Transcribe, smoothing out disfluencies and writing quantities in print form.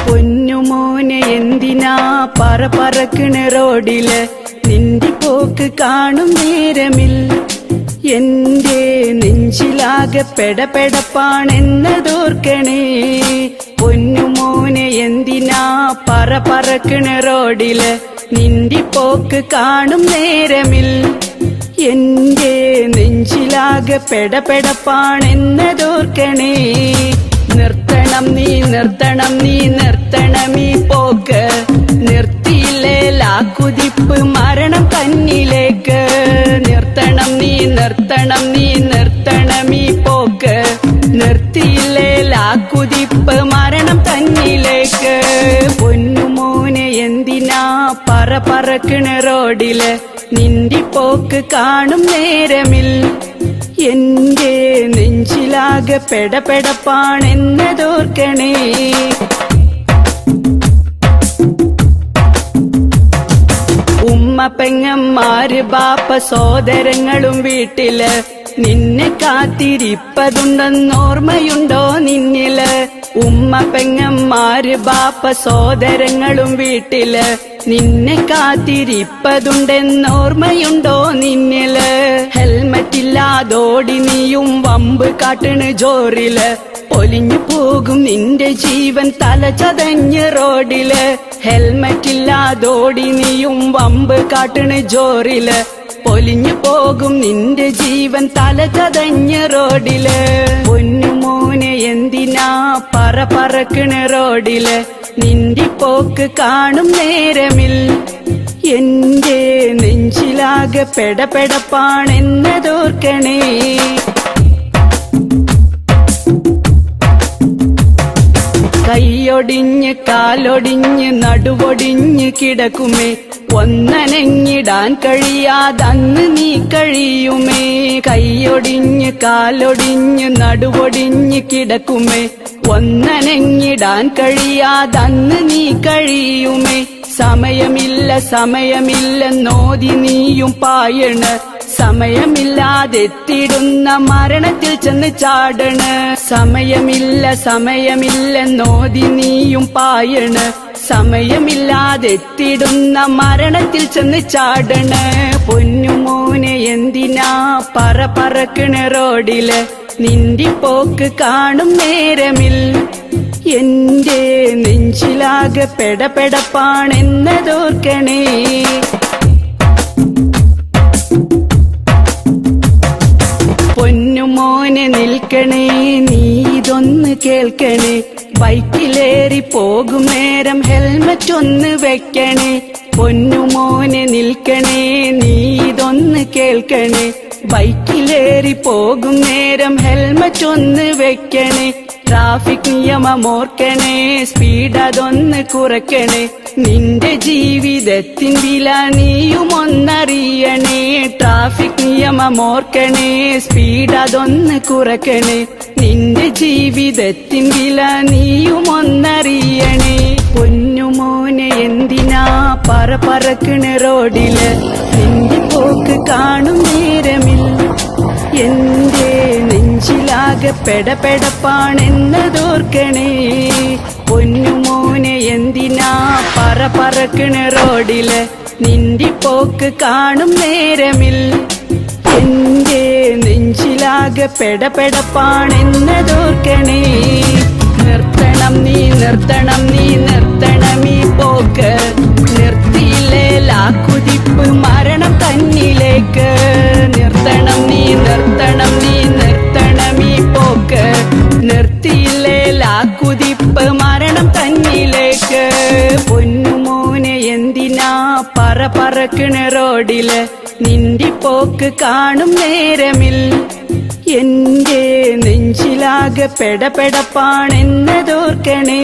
പൊന്നുമോനെ എന്തിനാ പറക്കണ റോഡില് നിന്റെ പോക്ക് കാണും നേരമില്ല. എന്റെ നെഞ്ചിലാകെ പെടപ്പെടപ്പാണെന്നതോർക്കണേ. പൊന്നുമോനെ എന്തിനാ പറക്കണ റോഡില് നിന്റെ പോക്ക് കാണും നേരമില്ല. എന്റെ നെഞ്ചിലാകെ പെടപ്പെടപ്പാണെന്നതോർക്കണേ. നിർത്തണം നീ നിർത്തണം നീ നിർത്തണമീ പോക്ക്. നിർത്തിയില്ലേ ലാക്കുതിപ്പ് മരണം കന്നിലേക്ക്. നിർത്തണം നീ നിർത്തണം നീ നിർത്തണമീ പോക്ക്. നിർത്തിയില്ലേ ലാക്കുതിപ്പ് മരണം കന്നിലേക്ക്. പൊന്നുമോനെ എന്തിനാ പറക്കണ റോഡില് നിന്റെ പോക്ക് കാണും നേരമില്ല. എന്റെ നെഞ്ചിലാകെ പെടപ്പെടപ്പാണെന്നതോർക്കണേ. ഉമ്മ പെങ്ങന്മാര് ബാപ്പ സോദരങ്ങളും വീട്ടില് നിന്നെ കാത്തിരിപ്പതുണ്ടെന്നോർമ്മയുണ്ടോ നിന്നില്. ഉമ്മ പെങ്ങന്മാര് ബാപ്പ സോദരങ്ങളും വീട്ടില് നിന്നെ കാത്തിരിപ്പതുണ്ടെന്നോർമ്മയുണ്ടോ നിന്നില്. ഹെൽമറ്റില്ലാതോടി നീയും വമ്പ് കാട്ടണ ജോറില് പൊലിഞ്ഞു പോകും നിന്റെ ജീവൻ തല ചതഞ്ഞ് റോഡില്. ഹെൽമറ്റില്ലാതോടി നീയും വമ്പ് കാട്ടണ ജോറില് പൊലിഞ്ഞു പോകും നിന്റെ ജീവൻ തല ചതഞ്ഞ് റോഡില്. പൊന്നുമോനെ എന്തിനാ പറക്കണ റോഡില് നിന്റെ പോക്ക് കാണും നേരമില്ല. എന്റെ നെഞ്ചിലാകെ പെടപ്പെടപ്പാണെന്നതോർക്കണേ. കൈയൊടിഞ്ഞ് കാലൊടിഞ്ഞ് നടുവൊടിഞ്ഞ് കിടക്കുമേ. ഒന്നനങ്ങിടാൻ കഴിയാതന്ന് നീ കഴിയുമേ. കൈയൊടിഞ്ഞ് കാലൊടിഞ്ഞ് നടുവൊടിഞ്ഞ് കിടക്കുമേ. ഒന്നനങ്ങിടാൻ കഴിയാതന്ന് നീ കഴിയുമേ. സമയമില്ല സമയമില്ലെന്നോതി നീയും പായണ്. സമയമില്ലാതെത്തിടുന്ന മരണത്തിൽ ചെന്ന് ചാടണ്. സമയമില്ല സമയമില്ലെന്നോതി നീയും പായണ്. സമയമില്ലാതെത്തിടുന്ന മരണത്തിൽ ചെന്ന് ചാടണ്. പൊന്നുമോനെ എന്തിനാ പറക്കണ റോഡില് നിന്റെ പോക്ക് കാണും നേരമില്ല. എന്റെ നെഞ്ചിലാകെ പെടപ്പെടപ്പാണെന്നതോർക്കണേ. പൊന്നുമോനെ നിൽക്കണേ നീ ഇതൊന്ന് കേൾക്കണേ. ബൈക്കിലേറി പോകും നേരം ഹെൽമറ്റ് ഒന്ന് വെക്കണേ. പൊന്നുമോനെ നിൽക്കണേ നീ ഇതൊന്ന് കേൾക്കണേ. ബൈക്കിലേറി പോകും നേരം ഹെൽമറ്റ് ഒന്ന് വെക്കണേ. ട്രാഫിക് നിയമമോർക്കണേ. സ്പീഡ് അതൊന്ന് കുറയ്ക്കണേ. നിന്റെ ജീവിതത്തിൻ വില നീയും ഒന്നറിയണേ. ട്രാഫിക് നിയമമോർക്കണേ. സ്പീഡ് അതൊന്ന് കുറയ്ക്കണേ. നിന്റെ ജീവിതത്തിൻ വില നീയും ഒന്നറിയണേ. പൊന്നുമോനെ എന്തിനാ പറക്കണ റോഡില് നിന്റെ പോക്ക് കാണും നേരമില്ല. എന്റെ നെഞ്ചിലാകെ പെടപ്പെടപ്പാണെന്നതോർക്കണേ. പൊന്നുമോനെ എന്തിനാ പറക്കണ റോഡില് നിന്റെ പോക്ക് കാണും നേരമില്ല. എന്റെ നെഞ്ചിലാകെ പെടപ്പെടപ്പാണെന്നതോർക്കണേ. നിർത്തണം നീ നിർത്തണം നീ നിർത്തണമീ പോക്ക്. നിർത്തിയില്ലേ ലാക്കുതിപ്പ് മരണം തന്നിലേക്ക്. നിർത്തണം നീ നിർത്തണം നീ നിർത്തണമീ പോക്ക്. നിർത്തിയില്ലേ ലാക്കുതിപ്പ് മരണം തന്നിലേക്ക്. പൊന്നുമോനെ എന്തിനാ പറക്കണ റോഡില് നിന്റെ പോക്ക് കാണും നേരമില്ല. എന്റെ നെഞ്ചിലാകെ പെടപ്പെടപ്പാണെന്നതോർക്കണേ.